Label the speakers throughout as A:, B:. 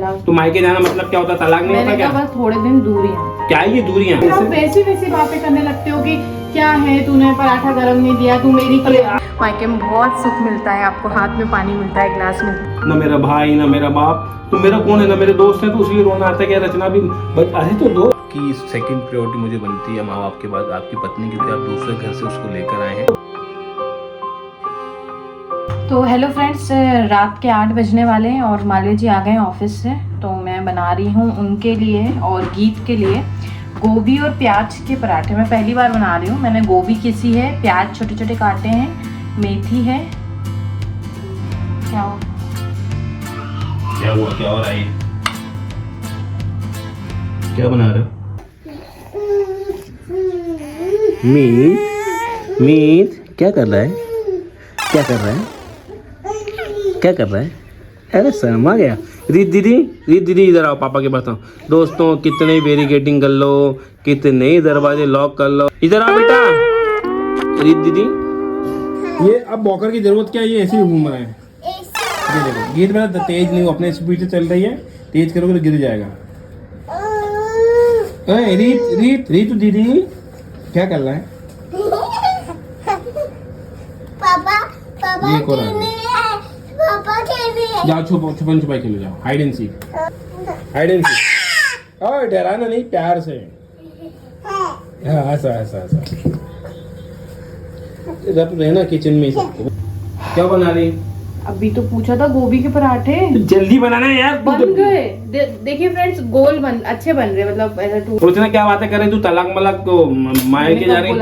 A: तलाक।
B: तो मायके जाना मतलब क्या होता है? तलाक नहीं होता क्या?
A: बस थोड़े दिन दूरियां।
B: क्या ये दूरियां?
A: आप वैसी वैसी बातें करने लगते हो कि क्या है, तूने पराठा गरम नहीं दिया, तू मेरी मायके में बहुत सुख मिलता है, आपको हाथ में पानी मिलता है, गिलास मिलता है।
B: ना मेरा भाई ना मेरा बाप, तो मेरा कौन है? ना मेरे दोस्त है, तो उसलिए रोना आता है। क्या रचना भी अरे तो दो की सेकंड प्रायोरिटी मुझे बनती है माँ बाप के बाद आपकी पत्नी, क्योंकि आप दूसरे घर से उसको लेकर आए हैं।
A: तो हेलो फ्रेंड्स, रात के 8 बजने वाले हैं और मालवीय जी आ गए ऑफिस से। तो मैं बना रही हूँ उनके लिए और गीत के लिए गोभी और प्याज के पराठे। मैं पहली बार बना रही हूँ। मैंने गोभी किसी है, प्याज छोटे छोटे काटे हैं, मेथी है। क्या हो
B: क्या हो रहा है? क्या बना रहे हो? मीत क्या कर रहा है? क्या कर रहा है? क्या कर रहा है? अरे शर्मा गया। रीत दीदी इधर आओ, पापा के पास आओ। दोस्तों कितने बैरिकेडिंग कर लो, कितने दरवाजे लॉक कर लो, इधर आओ बेटा। रीत दीदी, ये अब बॉकर की जरूरत क्या है? ये ऐसे ही घूम रहा है। ये देखो, गीत मेरा तेज नहीं, अपने स्पीड से चल रही है। तेज करोगे तो गिर जाएगा। रीत दीदी क्या कर रहा है?
C: पापा
B: ये को रहा है।
C: पापा
B: जाओ छुपन छुपाई खेलो, जाओ हाइड एंड सीक। ओए डराना नहीं, प्यार से। ऐसा रब रहना किचन में सबको। क्या बना रही?
A: अभी तो पूछा था गोभी के पराठे।
B: तो जल्दी बनाना है यार।
A: बन गए। देखिए फ्रेंड्स, गोल अच्छे बन रहे, मतलब ऐसा
B: सोचना क्या बातें कर रही तू? तलाक मलाक तो मायके जा रही।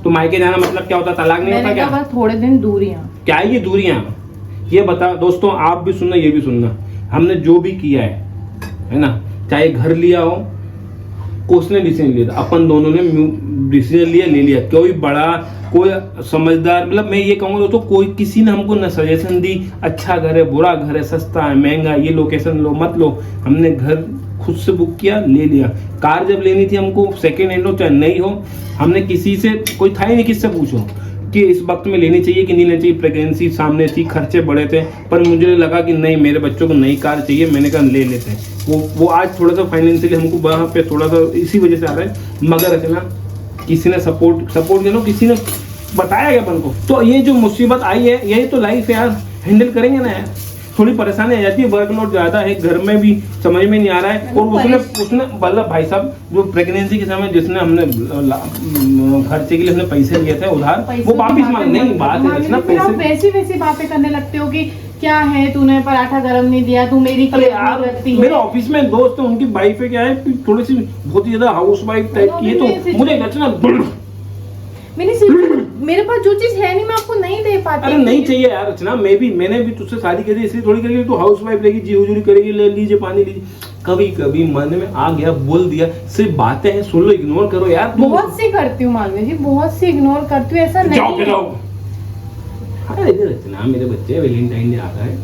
B: तो मायके जाना मतलब क्या होता है? तलाक नहीं होता क्या?
A: बस थोड़े दिन दूरियां।
B: क्या है ये दूरियां? ये बता दोस्तों, आप भी सुनना, ये भी सुनना। हमने जो भी किया है ना, चाहे घर लिया हो, उसने डिसीजन लिया था, अपन दोनों ने डिसीजन ले लिया। कोई बड़ा कोई समझदार, मतलब मैं ये कहूँगा दोस्तों, कोई किसी ने हमको न सजेशन दी अच्छा घर है, बुरा घर है, सस्ता है, महंगा, ये लोकेशन लो मत लो। हमने घर खुद से बुक किया, ले लिया। कार जब लेनी थी हमको, सेकेंड हैंड हो चाहे नहीं हो, हमने किसी से, कोई था ही नहीं किससे पूछो कि इस वक्त में लेनी चाहिए कि नहीं लेनी चाहिए। प्रेगनेंसी सामने थी, खर्चे बड़े थे, पर मुझे लगा कि नहीं, मेरे बच्चों को नई कार चाहिए। मैंने कहा ले लेते हैं। वो आज थोड़ा सा फाइनेंशियली हमको वहाँ पे थोड़ा सा इसी वजह से आ रहा है। मगर रचना किसी ने सपोर्ट करो, किसी ने बताया गया अपन को। तो ये जो मुसीबत आई है, यही तो लाइफ है यार, हैंडल करेंगे ना यार। थोड़ी परेशानी आ जाती है, वर्कलोड ज्यादा है, घर में भी समझ में नहीं आ रहा है। और उसने मतलब भाई साहब, जो प्रेगनेंसी के समय जिसने हमने खर्चे के लिए हमने पैसे लिए थे उधार, वो वापिस मांग नहीं। बात है ना, पैसे
A: वैसी बातें करने लगते हो कि क्या है, तूने पराठा गरम नहीं दिया, तू मेरी
B: मेरे ऑफिस में दोस्त है, उनकी वाइफ है, क्या है, थोड़ी सी बहुत ही ज्यादा हाउस वाइफ टाइप की है। तो मुझे रचना,
A: मेरे पास जो चीज है नहीं, मैं आपको नहीं दे पाती।
B: अरे नहीं चाहिए यार रचना। मैंने भी तुझसे शादी करी इसलिए थोड़ी करेगी, तो हाउस वाइफ रहेगी, जी हुजूरी करेगी, ले लीजिए पानी लीजिए। कभी कभी मन में आ गया, बोल दिया। सिर्फ बातें हैं, सुन लो, इग्नोर करो यार।
A: बहुत सी करती हूँ मालवीय जी, बहुत सी इग्नोर करती हूँ, ऐसा नहीं।
B: जाओ। अरे रचना, मेरे बच्चे वैलेंटाइन डे आ रहा है,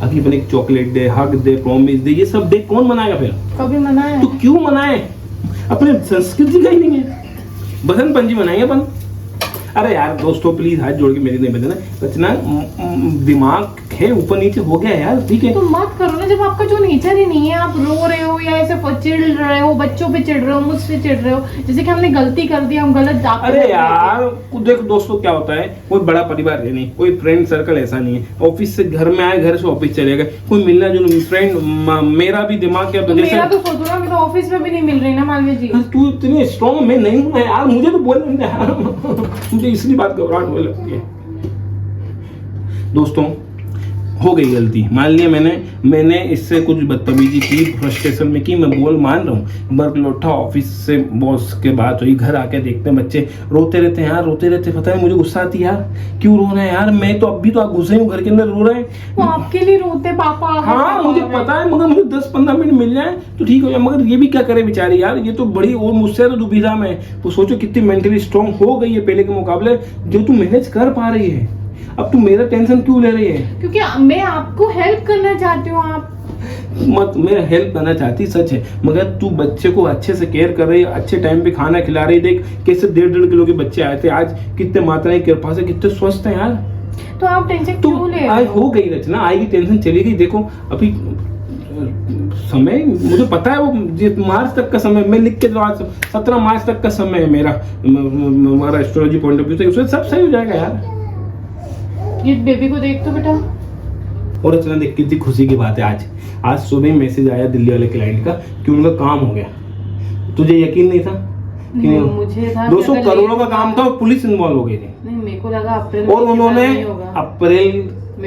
B: अभी अपन एक चॉकलेट दे, हग दे, प्रॉमिस दे, ये सब दे, कौन मनाएगा फिर?
A: कभी मनाया
B: तो क्यों मनाए? अपने संस्कृति का ही नहीं है। बसंत पंचमी मनाएंगे अपन। अरे यार दोस्तों, प्लीज हाथ जोड़ के मेरी नहीं बदलना। रचना दिमाग है ऊपर नीचे हो गया यार, ठीक है?
A: तो मत करो ना, जब आपका जो नेचर ही नहीं है, आप रो रहे हो या ऐसे चिढ़ रहे हो, बच्चों पे चिढ़ रहे हो, मुझसे चिढ़ रहे हो, जैसे कि हमने गलती कर दी, हम गलत।
B: अरे यार देखो दोस्तों, क्या होता है, कोई बड़ा परिवार है नहीं, कोई फ्रेंड सर्कल ऐसा नहीं है। ऑफिस से घर में आए, घर से ऑफिस चले गए, कोई मिलना जुलना फ्रेंड। मेरा भी दिमाग क्या,
A: तो मेरा तो सोचो ना, मैं तो ऑफिस में भी नहीं मिल रही ना मालवीय जी।
B: तू इतनी स्ट्रॉन्ग, मैं नहीं हूँ यार, मुझे तो बोलने मुझे इसलिए बात घबराहट होने लगती है। दोस्तों हो गई गलती, मान लिया मैंने इससे कुछ बदतमीजी की, फ्रस्ट्रेशन में की, मैं मान रहा हूँ। वर्कलोड था, ऑफिस से बॉस के बात हुई, घर आके देखते हैं बच्चे रोते रहते हैं यार, रोते रहते। पता है मुझे गुस्सा आती है यार, क्यों रो रहे हैं यार? मैं तो अभी तो आप घुसे हूँ घर के अंदर, रो रहे हैं।
A: वो आपके लिए रोते पापा।
B: हाँ मुझे पता है, मगर मुझे 10-15 मिनट मिल जाए तो ठीक हो जाए। मगर ये भी क्या करे बेचारी यार, ये तो बड़ी और मुझसे तो दुविधा में। तो सोचो कितनी मेंटली स्ट्रांग हो गई है पहले के मुकाबले, जो तू मैनेज कर पा रही है। अब तू मेरा टेंशन क्यों ले रही है?
A: क्योंकि मैं आपको हेल्प करना चाहती हूँ। आप
B: मत मेरा हेल्प करना चाहती, सच है, मगर तू बच्चे को अच्छे से केयर कर रही है, अच्छे टाइम पे खाना खिला रही है। देख कैसे 1.5 किलो के बच्चे आए थे, आज कितने मात्रा की कृपा से कितने स्वस्थ हैं यार।
A: तो आप टेंशन क्यों ले रहे
B: हो गई रचना, आएगी टेंशन, चली गई। देखो अभी समय मुझे पता है, वो मार्च तक का समय मैं लिख के 17 मार्च तक का समय है मेरा, हमारा एस्ट्रोलॉजी पॉइंट ऑफ व्यू से, उसमें सब सही हो जाएगा यार।
A: ये बेबी को देख तो बेटा।
B: और इतना देख कितनी खुशी की बात है, आज सुबह ही मैसेज आया दिल्ली वाले क्लाइंट का कि उनका काम हो गया। तुझे यकीन नहीं था कि
A: मुझे था
B: 200 करोड़ों का काम था और पुलिस इन्वॉल्व हो गई थी।
A: नहीं, मेरे को लगा अप्रैल,
B: और उन्होंने अप्रैल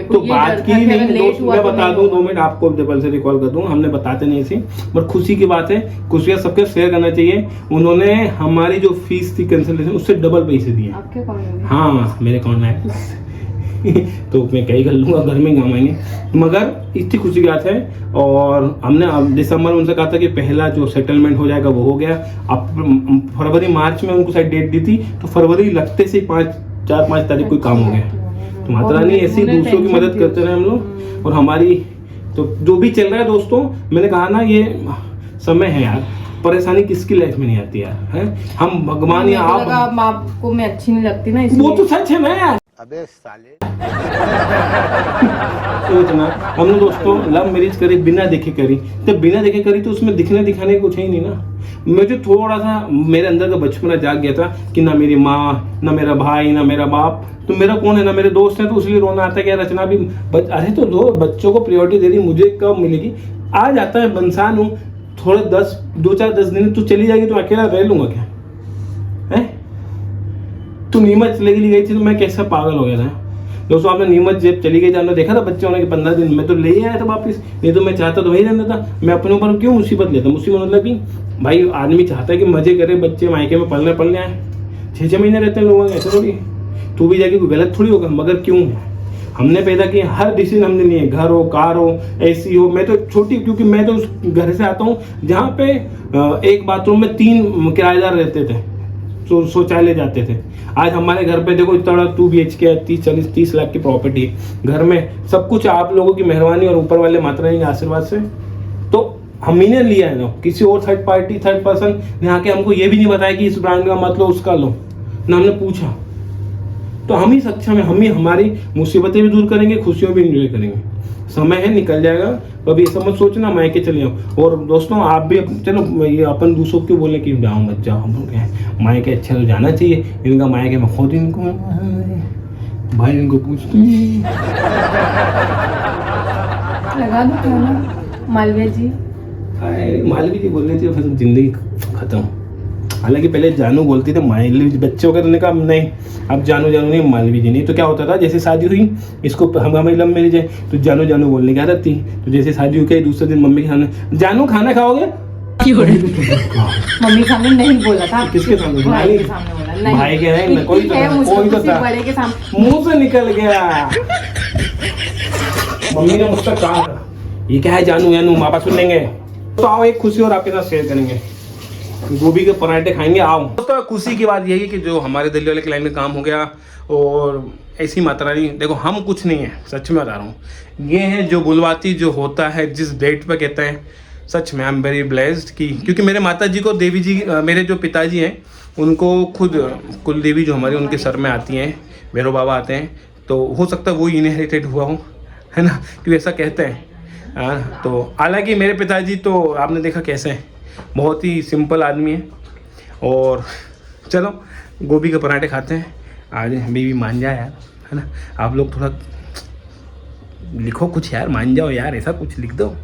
B: तो बात की नहीं। दोस्त मैं बता दूं, 2 मिनट आपको डबल से रिकॉल कर दूं, हमने बताते नहीं ऐसी, बट खुशी की बात है, खुशियां सबके शेयर करना चाहिए। उन्होंने हमारी जो फीस थी कंसल्टेशन उससे डबल पैसे दिए।
A: आपके अकाउंट में?
B: हाँ मेरे अकाउंट में है। तो मैं क्या ही कर लूंगा, घर में काम आएंगे, मगर इतनी खुशी की बात है। और हमने दिसंबर में उनसे कहा था कि पहला जो सेटलमेंट हो जाएगा वो हो गया। अब फरवरी मार्च में उनको शायद डेट दी थी, तो फरवरी लगते से 4-5 तारीख कोई काम हो गया। तो माता रानी ऐसी दूसरों की मदद करते रहे हम लोग। और हमारी तो जो भी चल रहा है दोस्तों, मैंने कहा ना ये समय है यार, परेशानी किसकी लाइफ में नहीं आती यार, है हम भगवान या आप।
A: आपको मैं अच्छी नहीं लगती ना,
B: वो तो सच है ना यार।
C: अबे साले।
B: तो इतना हमने दोस्तों लव मैरिज करी, बिना देखे करी। तो बिना देखे करी तो उसमें दिखने दिखाने का कुछ है ही नहीं ना। मुझे थोड़ा सा मेरे अंदर का बचपना जाग गया था कि ना मेरी माँ, ना मेरा भाई, ना मेरा बाप, तो मेरा कौन है, ना मेरे दोस्त हैं। तो इसलिए रोना आता है कि रचना भी अरे तो दो बच्चों को प्रायोरिटी दे रही, मुझे कब मिलेगी। आ जाता है, इंसान हूँ, थोड़े 2-4-10 दिन तू चली जाएगी तो अकेला रह लूंगा क्या है। तू नीमच चली गई थी तो मैं कैसा पागल हो गया था दोस्तों। आपने नीमच जब चली गई, हमने देखा था बच्चे होने के 15 दिन में तो ले ही आया था वापिस, नहीं तो मैं चाहता तो वही रहना था। मैं अपने ऊपर क्यों मुसीबत लेता, मुसीबत मतलब कि भाई आदमी चाहता है कि मजे करे, बच्चे मायके में पलने आए, 6-6 महीने रहते हैं लोग, ऐसे थोड़ी। तू भी जाके कोई गलत थोड़ी होगा, मगर क्यों हमने पैदा किए, हर डिसीजन हमने लिए, घर हो, कार हो, एसी हो। मैं तो छोटी, क्योंकि मैं तो उस घर से आता हूँ जहाँ पे एक बाथरूम में 3 किराएदार रहते थे, तो शौचालय जाते थे। आज हमारे घर पे देखो इतना 2 BHK 30 लाख की प्रॉपर्टी है, घर में सब कुछ आप लोगों की मेहरबानी और ऊपर वाले माता रानी के आशीर्वाद से। तो हम ही ने लिया है ना, किसी और थर्ड पर्सन ने आके हमको ये भी नहीं बताया कि इस ब्रांड का मत लो, उसका लो ना, हमने पूछा। तो हम ही सक्षम है, हम ही हमारी मुसीबतें भी दूर करेंगे, खुशियों भी एंजॉय करेंगे। समय है, निकल जाएगा, कभी ऐसा मत सोचना मायके चले जाओ। और दोस्तों आप भी चलो, ये अपन दूसरों क्यों बोले कि जाओ मत जाओ, हम लोग हैं मायके अच्छा तो जाना चाहिए। इनका मायके में खुद इनको भाई इनको पूछते
A: लगा दो खाना मालवीय जी।
B: मालवी जी बोल रही थी, फिर जिंदगी खत्म। हालांकि पहले जानू बोलती थी मालवी जी, बच्चों का तो कहा नहीं, अब जानू नहीं, मालवी जी नहीं। तो क्या होता था, जैसे शादी हुई, इसको हमारी लव मैरिज है तो जानू बोलने की आदत थी। तो जैसे शादी हुई, दूसरे दिन मम्मी के सामने जानू खाना खाओगे,
A: मम्मी सामने नहीं बोला था।
B: किसके सामने?
A: भाई के सामने बोला। नहीं,
B: भाई के नहीं, कोई तो था,
A: बड़े के सामने
B: मुंह से निकल गया। मम्मी ने मुझसे कहा ये क्या है जानू, पापा सुन लेंगे। तो आओ एक खुशी और आपके साथ शेयर करेंगे, गोभी के पराठे खाएंगे। आओ दोस्तों, खुशी की बात यही है कि जो हमारे दिल्ली वाले क्लाइंट में काम हो गया। और ऐसी माता रानी, देखो हम कुछ नहीं है, सच में बता रहा हूँ, ये है जो बुलवाती जो होता है जिस डेट पर कहते हैं। सच में आई एम वेरी ब्लेस्ड कि क्योंकि मेरे माता जी को देवी जी, मेरे जो पिताजी हैं उनको खुद कुल देवी जो हमारी उनके सर में आती हैं, भैरव बाबा आते हैं। तो हो सकता है वो इनहेरिटेड हुआ हो, है ना, क्योंकि ऐसा कहते हैं। तो हालांकि मेरे पिताजी तो आपने देखा कैसे हैं, बहुत ही सिंपल आदमी है। और चलो गोभी के पराठे खाते हैं आज। बीवी मान जाए यार, है ना, आप लोग थोड़ा लिखो कुछ यार, मान जाओ यार, ऐसा कुछ लिख दो।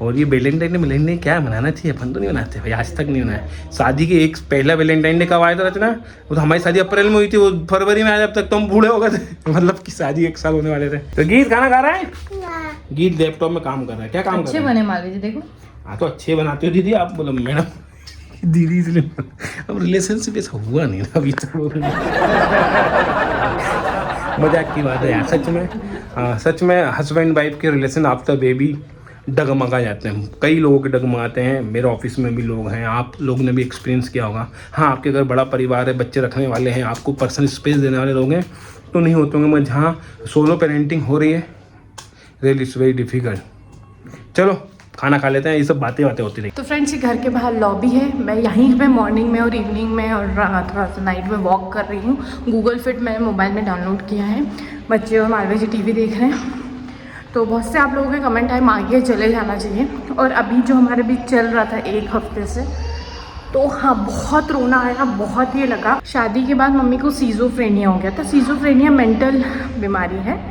B: और ये वैलेंटाइन डे क्या मनाना चाहिए, अपन तो नहीं मनाते भाई, आज तक नहीं मनाया। शादी के एक पहला वैलेंटाइन डे कब आया था रचना? वो तो हमारी शादी अप्रैल में हुई थी, वो फरवरी में आया, जब तक तो हम बूढ़े हो गए थे। मतलब कि शादी 1 साल होने वाले थे। तो गीत खाना खा रहा है, गीत लैपटॉप में काम कर रहा है। क्या काम कर रहा है?
A: अच्छे बने मालवीय जी, देखो।
B: हाँ तो अच्छे बनाते हो दीदी आप, बोलो मैडम दीदी, इसलिए अब रिलेशनशिप ऐसा हुआ नहीं ना अभी तक। मजाक की बात है यार, सच में। सच में हस्बैंड वाइफ के रिलेशन आफ्टर बेबी डगमगा जाते हैं, कई लोगों के डगमगाते हैं। मेरे ऑफिस में भी लोग हैं, आप लोग ने भी एक्सपीरियंस किया होगा। हाँ, आपके घर बड़ा परिवार है, बच्चे रखने वाले हैं, आपको पर्सनल स्पेस देने वाले लोग हैं, तो नहीं होते होंगे। मैं जहाँ सोलो पेरेंटिंग हो रही है, रियली इट्स वेरी डिफिकल्ट। चलो खाना खा लेते हैं, ये सब बातें होती रही।
A: तो फ्रेंड्स, ये घर के बाहर लॉबी है, मैं यहीं पे मॉर्निंग में और इवनिंग में और थोड़ा सा नाइट में वॉक कर रही हूँ। गूगल फिट मैंने मोबाइल में डाउनलोड किया है। बच्चे और मालवीय जी टीवी देख रहे हैं। तो बहुत से आप लोगों के कमेंट आए मायके चले जाना चाहिए, और अभी जो हमारे बीच चल रहा था 1 हफ्ते से, तो हाँ बहुत रोना आया, बहुत ये लगा। शादी के बाद मम्मी को सीजोफ्रेनिया हो गया था। सीजोफ्रेनिया मेंटल बीमारी है।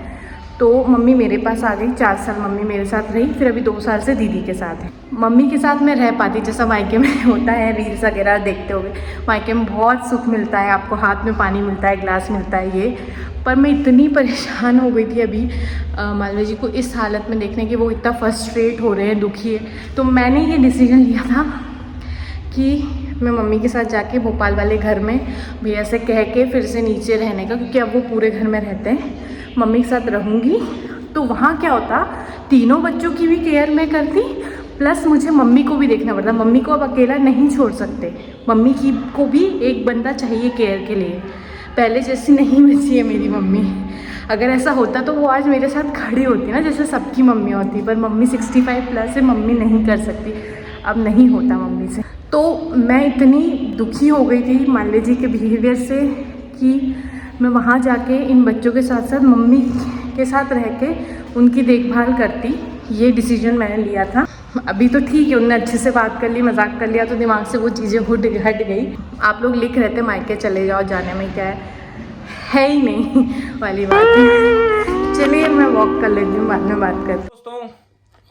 A: तो मम्मी मेरे पास आ गई, 4 साल मम्मी मेरे साथ रही, फिर अभी 2 साल से दीदी के साथ है। मम्मी के साथ मैं रह पाती जैसा मायके में होता है, रील्स वगैरह देखते होगे, मायके में बहुत सुख मिलता है, आपको हाथ में पानी मिलता है, ग्लास मिलता है ये। पर मैं इतनी परेशान हो गई थी अभी मालवी जी को इस हालत में देखने की, वो इतना फ्रस्ट्रेट हो रहे हैं, दुखी है। तो मैंने ये डिसीजन लिया था कि मैं मम्मी के साथ जाके भोपाल वाले घर में भैया से कह के फिर से नीचे रहने का, क्योंकि अब वो पूरे घर में रहते हैं, मम्मी के साथ रहूँगी। तो वहाँ क्या होता, तीनों बच्चों की भी केयर मैं करती, प्लस मुझे मम्मी को भी देखना पड़ता। मम्मी को अब अकेला नहीं छोड़ सकते, मम्मी की को भी एक बंदा चाहिए केयर के लिए। पहले जैसी नहीं बची है मेरी मम्मी। अगर ऐसा होता तो वो आज मेरे साथ खड़ी होती ना, जैसे सबकी मम्मी होती, पर मम्मी 65 प्लस है, मम्मी नहीं कर सकती, अब नहीं होता मम्मी से। तो मैं इतनी दुखी हो गई थी माल्या जी के बिहेवियर से कि मैं वहाँ जाके इन बच्चों के साथ साथ मम्मी के साथ रह के उनकी देखभाल करती। ये डिसीजन मैंने लिया था। अभी तो ठीक है, उनने अच्छे से बात कर ली, मजाक कर लिया, तो दिमाग से वो चीज़ें हट गई। आप लोग लिख रहे थे मायके चले जाओ, जाने में क्या है ही नहीं वाली बात है। चलिए मैं वॉक कर लेती हूँ, बाद में बात करती हूँ।
B: दोस्तों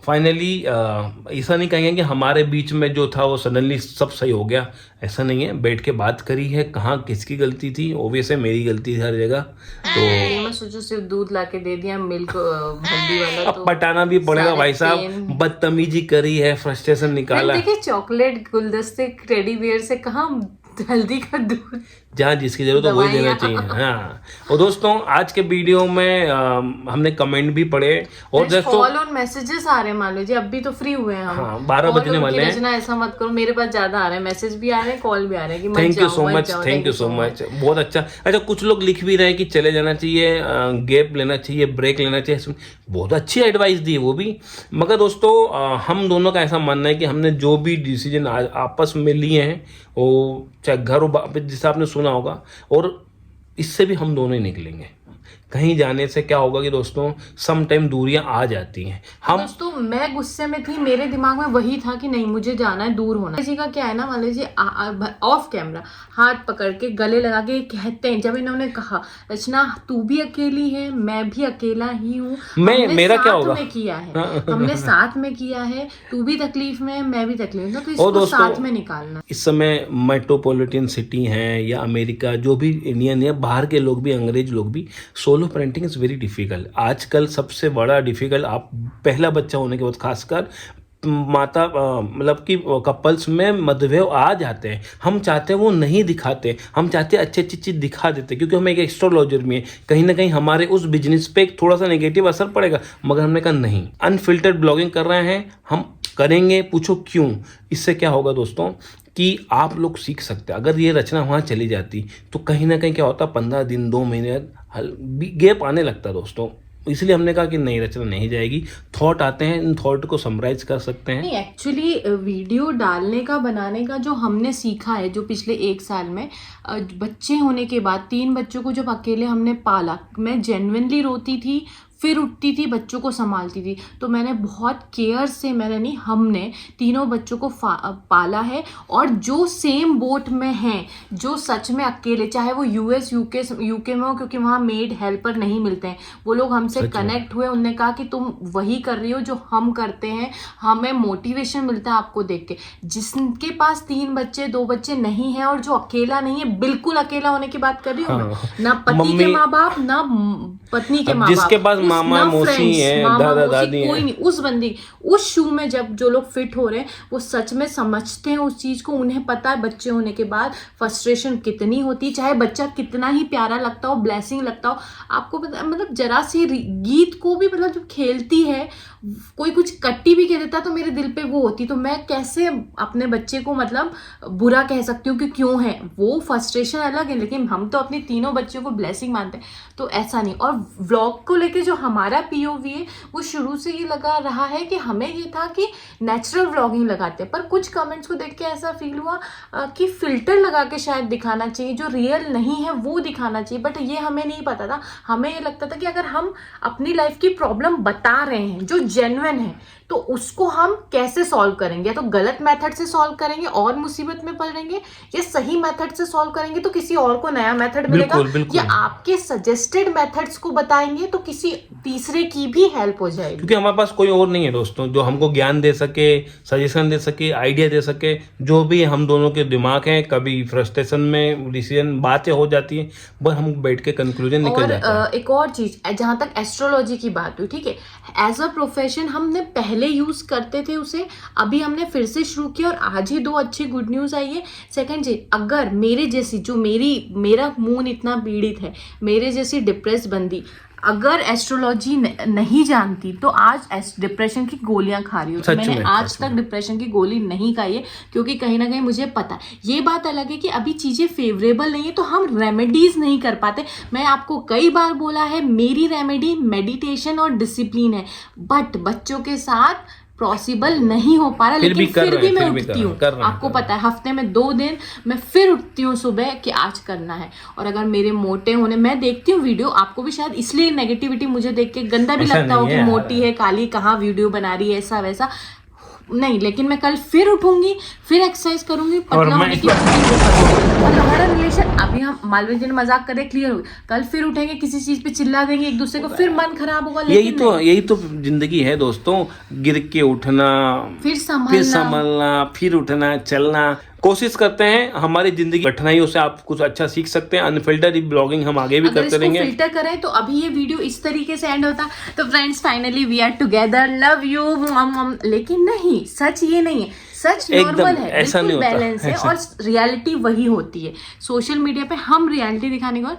B: फाइनली ऐसा नहीं कहेंगे कि हमारे बीच में जो था वो सडनली सब सही हो गया, ऐसा नहीं है। बैठ के बात करी है, कहाँ किसकी गलती थी, ओबियस है मेरी गलती थी हर जगह। तो
A: मैं सोचो सिर्फ दूध ला के दे दिया, मिल्क हल्दी वाला,
B: अब पटाना भी पड़ेगा भाई साहब, बदतमीजी करी है, फ्रस्ट्रेशन निकाला।
A: देखिए चॉकलेट गुलदस्ते टेडी बियर से कहाँ हल्दी का दूध,
B: जहाँ जिसकी जरूरत है वही देना चाहिए। हाँ, और दोस्तों आज के वीडियो में हमने कमेंट भी पढ़े, और दोस्तों
A: कॉल और मैसेजेस आ रहे हैं। मान लीजिए अभी तो फ्री हुए हैं हम,
B: हाँ 12 बजने वाले हैं।
A: ऐसा मत करो, मेरे पास ज्यादा आ रहे हैं, मैसेज भी आ रहे हैं, कॉल भी आ रहे हैं कि
B: thank you so much, thank you so much, बहुत अच्छा। अच्छा, कुछ लोग लिख भी रहे हैं कि चले जाना चाहिए, गैप लेना चाहिए, ब्रेक लेना चाहिए, बहुत अच्छी एडवाइस दी वो भी। मगर दोस्तों हम दोनों का ऐसा मानना है कि हमने जो भी डिसीजन आपस में लिए हैं, वो चाहे घर हो, जिसे आपने सुना होगा, और इससे भी हम दोनों ही निकलेंगे। कहीं जाने से क्या होगा कि दोस्तों सम टाइम दूरियां आ जाती हैं। हम
A: दोस्तों मैं गुस्से में थी, मेरे दिमाग में वही था कि नहीं मुझे जाना है, दूर होना है। किसी का क्या है ना, मान लीजिए ऑफ कैमरा हाथ पकड़ के गले लगा के कहते हैं, जब इन्होंने कहा रचना तू भी अकेली है, मैं भी अकेला ही हूँ,
B: मेरा क्या होगा,
A: किया है हमने साथ में किया है, तू भी तकलीफ में है, मैं भी तकलीफ में, तो इसको साथ में निकालना।
B: इस समय मेट्रोपॉलिटन सिटी है या अमेरिका, जो भी इंडियन या बाहर के लोग भी, अंग्रेज लोग भी, solo parenting is very difficult. आजकल सबसे बड़ा डिफिकल्ट, आप पहला बच्चा होने के बाद खासकर माता मतलब कि कपल्स में मतभेद आ जाते हैं। हम चाहते हैं वो नहीं दिखाते, हम चाहते हैं अच्छी अच्छी चीज़ दिखा देते, क्योंकि हम एक एस्ट्रोलॉजर में कहीं ना कहीं हमारे उस बिजनेस पे थोड़ा सा नेगेटिव असर पड़ेगा। मगर हमने कहा नहीं, अनफिल्टर्ड ब्लॉगिंग कर रहे हैं, हम करेंगे, पूछो क्यों। इससे क्या होगा दोस्तों कि आप लोग सीख सकते हैं। अगर ये रचना वहाँ चली जाती तो कहीं ना कहीं क्या होता, 15 दिन 2 महीने गैप आने लगता दोस्तों। इसलिए हमने कहा कि नहीं, रचना नहीं जाएगी। थॉट आते हैं, इन थॉट को समराइज कर सकते हैं।
A: नहीं, एक्चुअली वीडियो डालने का, बनाने का जो हमने सीखा है, जो पिछले 1 साल में बच्चे होने के बाद 3 बच्चों को जब अकेले हमने पाला, मैं जेन्युइनली रोती थी, फिर उठती थी, बच्चों को संभालती थी। तो मैंने बहुत केयर से, मैंने नहीं, हमने तीनों बच्चों को पाला है। और जो सेम बोट में हैं, जो सच में अकेले, चाहे वो यूएस यूके में हो, क्योंकि वहाँ मेड हेल्पर नहीं मिलते हैं, वो लोग हमसे कनेक्ट हुए, उन्होंने कहा कि तुम वही कर रही हो जो हम करते हैं, हमें मोटिवेशन मिलता है आपको देख के। जिसके पास 3 बच्चे 2 बच्चे नहीं है, और जो अकेला नहीं है, बिल्कुल अकेला होने की बात कर रही हूँ मैं, ना पति के माँ बाप, ना पत्नी के माँ बाप,
B: जिसके पास मामा मौसी है, दादा दादी है,
A: कोई नहीं, उस बंदी, उस शू में जब जो लोग फिट हो रहे हैं, वो सच में समझते हैं उस चीज को। उन्हें पता है बच्चे होने के बाद फ्रस्ट्रेशन कितनी होती है, चाहे बच्चा कितना ही प्यारा लगता हो, ब्लेसिंग लगता हो, आपको पता, मतलब जरा सी गीत को भी, मतलब जब खेलती है, कोई कुछ कट्टी भी कह देता तो मेरे दिल पे वो होती। तो मैं कैसे अपने बच्चे को मतलब बुरा कह सकती हूँ कि क्यों है, वो फ्रस्ट्रेशन अलग है, लेकिन हम तो अपने तीनों बच्चों को ब्लेसिंग मानते हैं। तो ऐसा नहीं। और व्लॉग को लेके जो हमारा पीओवी है वो शुरू से ये लगा रहा है कि हमें ये था कि नेचुरल व्लॉगिंग लगाते हैं, पर कुछ कमेंट्स को देख के ऐसा फील हुआ कि फिल्टर लगा के शायद दिखाना चाहिए, जो रियल नहीं है वो दिखाना चाहिए। बट ये हमें नहीं पता था, हमें ये लगता था कि अगर हम अपनी लाइफ की प्रॉब्लम बता रहे हैं जो जेन्युइन है तो उसको हम कैसे सॉल्व करेंगे, या तो गलत मेथड से सॉल्व करेंगे और मुसीबत में पड़ेंगे, या सही मेथड से सॉल्व करेंगे तो किसी और को नया मेथड मिलेगा, या आपके सजेस्टेड मेथड्स को बताएंगे तो किसी तीसरे की भी हेल्प हो जाएगी।
B: क्योंकि हमारे पास कोई और नहीं है दोस्तों जो हमको ज्ञान दे सके, सजेशन दे सके, आइडिया दे सके। जो भी हम दोनों के दिमाग हैं, कभी फ्रस्ट्रेशन में डिसीजन बातें हो जाती हैं, बस हम बैठ के कंक्लूजन निकल जाता है।
A: एक और चीज, जहां तक एस्ट्रोलॉजी की बात हुई, ठीक है, एज अ प्रोफेशन हमने पहले यूज करते थे उसे, अभी हमने फिर से शुरू किया और आज ही 2 अच्छी गुड न्यूज आई है। सेकंड चीज, अगर मेरे जैसी जो मेरा मून इतना पीड़ित है, मेरे जैसी डिप्रेस बंदी अगर एस्ट्रोलॉजी नहीं जानती तो आज डिप्रेशन की गोलियां खा रही होती। मैंने आज तक डिप्रेशन की गोली नहीं खाई है, क्योंकि कहीं ना कहीं मुझे पता है। ये बात अलग है कि अभी चीजें फेवरेबल नहीं है तो हम रेमेडीज नहीं कर पाते। मैं आपको कई बार बोला है, मेरी रेमेडी मेडिटेशन और डिसिप्लिन है, बट बच्चों के साथ पॉसिबल नहीं हो पा रहा। लेकिन फिर भी मैं उठती हूँ, आपको पता है हफ्ते में 2 दिन मैं फिर उठती हूँ सुबह कि आज करना है। और अगर मेरे मोटे होने, मैं देखती हूँ वीडियो, आपको भी शायद इसलिए नेगेटिविटी मुझे देख के गंदा भी लगता हो कि मोटी है, काली, कहाँ वीडियो बना रही है, ऐसा वैसा नहीं। लेकिन मैं कल फिर उठूंगी, फिर एक्सरसाइज करूंगी, पतला होने की हमारा रिलेशन, अभी हम मालवीय जी ने मजाक करे, क्लियर हो, कल फिर उठेंगे, किसी चीज पे चिल्ला देंगे एक दूसरे को, फिर मन खराब होगा।
B: यही तो जिंदगी है दोस्तों, गिर के उठना, फिर संभलना, फिर उठना, चलना। कोशिश करते हैं हमारी जिंदगी कठिनाइयों से आप कुछ अच्छा सीख सकते हैं। अनफिल्टर्ड ब्लॉगिंग हम आगे भी करते रहेंगे।
A: फिल्टर करें तो अभी ये वीडियो इस तरीके से एंड होता। तो friends, finally we are together, love you. लेकिन नहीं, सच ये नहीं है, सच नॉर्मल है,
B: ऐसा नहीं होता,
A: बैलेंस है, और रियलिटी वही होती है। सोशल मीडिया पे हम रियलिटी दिखाने को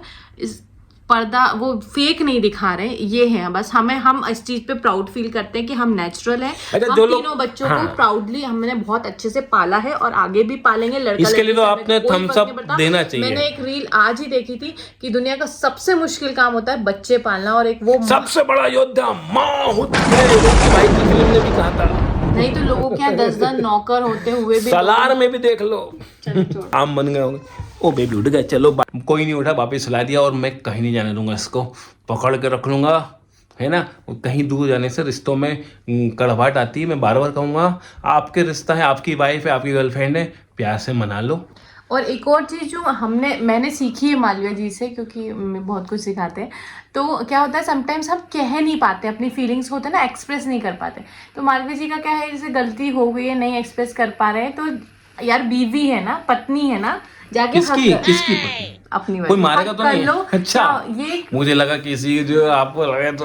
A: पर्दा वो फेक नहीं दिखा रहे, ये है बस। हम इस चीज पे प्राउड फील करते हैं कि हम नेचुरल है। हम तीनों बच्चों को प्राउडली हमने बहुत अच्छे से पाला है और आगे भी पालेंगे। लड़का
B: इसके लिए तो आपने थम्स अप देना चाहिए।
A: मैंने एक रील आज ही देखी थी कि दुनिया का सबसे मुश्किल काम होता है बच्चे पालना, और एक वो सबसे बड़ा योद्धा माँ होती है।
B: भाई की फिल्म ने भी कहा था,
A: नहीं तो लोगों के यहाँ 10 नौकर होते हुए भी,
B: सलार में भी देख लो आम बन गए होंगे। ओ बेबी उठ गए, चलो कोई नहीं उठा, वापिस सुला दिया। और मैं कहीं नहीं जाने दूंगा, इसको पकड़ के रख लूंगा, है ना। कहीं दूर जाने से रिश्तों में कड़वाहट आती है। मैं बार बार कहूँगा, आपके रिश्ता है, आपकी वाइफ है, आपकी गर्लफ्रेंड है, प्यार से मना लो।
A: और एक और चीज़ जो मैंने सीखी है मालवीय जी से, क्योंकि बहुत कुछ सिखाते हैं, तो क्या होता है समटाइम्स हम कह नहीं पाते अपनी फीलिंग्स होते हैं ना, एक्सप्रेस नहीं कर पाते। तो मालवीय जी का क्या है, जैसे गलती हो गई है, नहीं एक्सप्रेस कर पा रहे हैं, तो यार बीवी है ना, पत्नी है ना, जाके
B: किसकी
A: अपनी
B: कोई मारेगा तो नहीं? अच्छा,
A: ये
B: मुझे लगा किसी जो आपको लगे तो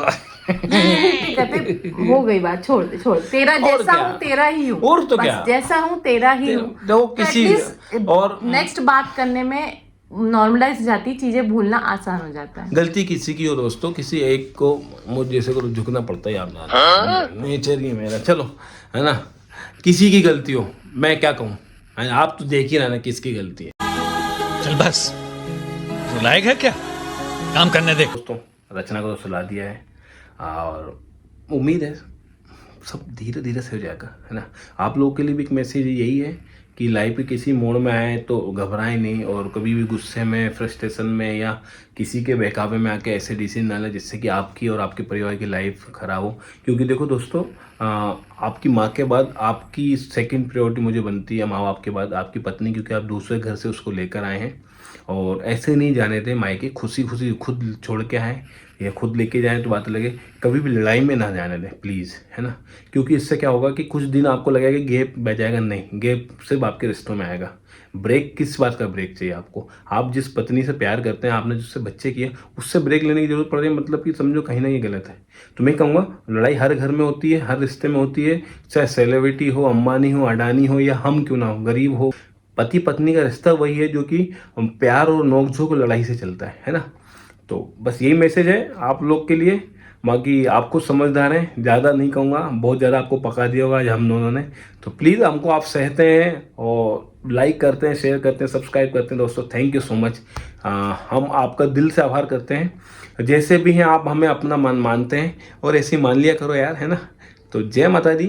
A: कहते हो गई बात, छोड़ तेरा जैसा हूँ तेरा ही हूँ,
B: और तो क्या,
A: जैसा हूँ तेरा ही हूँ।
B: किसी और
A: नेक्स्ट बात करने में नॉर्मलाइज जाती, चीजें भूलना आसान हो जाता है।
B: गलती किसी की हो दोस्तों, किसी एक को मुझ जैसे को झुकना पड़ता है यार, नेचर ही मेरा, चलो है ना। किसी की गलती हो, मैं क्या कहूँ, आप तो देख ही रहे ना किसकी गलती है।
C: चल बस, लायक है क्या, काम करने दे।
B: दोस्तों, रचना को तो सुला दिया है और उम्मीद है सब धीरे धीरे से हो जाएगा, है ना। आप लोगों के लिए भी एक मैसेज यही है कि लाइफ के किसी मोड़ में आए तो घबराएं नहीं, और कभी भी गुस्से में, फ्रस्ट्रेशन में या किसी के बहकावे में आके ऐसे डिसीजन ना लें जिससे कि आपकी और आपके परिवार की लाइफ खराब हो। क्योंकि देखो दोस्तों, आपकी माँ के बाद आपकी सेकंड प्रायोरिटी मुझे बनती है, माँ बाप के बाद आपकी पत्नी, क्योंकि आप दूसरे घर से उसको लेकर आए हैं। और ऐसे नहीं जाने दें मायके, खुशी खुशी खुद छोड़ के आए या खुद लेके जाएं तो बात लगे। कभी भी लड़ाई में ना जाने दें प्लीज़, है ना। क्योंकि इससे क्या होगा कि कुछ दिन आपको लगेगा कि गैप बचाएगा, नहीं, गैप सिर्फ आपके रिश्तों में आएगा। ब्रेक किस बात का ब्रेक चाहिए आपको? आप जिस पत्नी से प्यार करते हैं, आपने जिससे बच्चे किए, उससे ब्रेक लेने की जरूरत पड़ रही है, मतलब कि समझो कहीं ना ये गलत है। तो मैं कहूँगा, लड़ाई हर घर में होती है, हर रिश्ते में होती है, चाहे सेलिब्रिटी हो, अंबानी हो, अडानी हो, या हम क्यों ना हो, गरीब हो। पति पत्नी का रिश्ता वही है जो कि प्यार और नोकझोंक लड़ाई से चलता है ना। तो बस यही मैसेज है आप लोग के लिए। बाकी आप खुद समझदार हैं, ज़्यादा नहीं कहूँगा, बहुत ज़्यादा आपको पका दिया होगा आज हम दोनों ने। तो प्लीज़ हमको आप सहते हैं और लाइक करते हैं, शेयर करते हैं, सब्सक्राइब करते हैं दोस्तों। Thank you so much. हम आपका दिल से आभार करते हैं। जैसे भी हैं आप हमें अपना मन मानते हैं और ऐसे ही मान लिया करो यार, है ना। तो जय माता दी।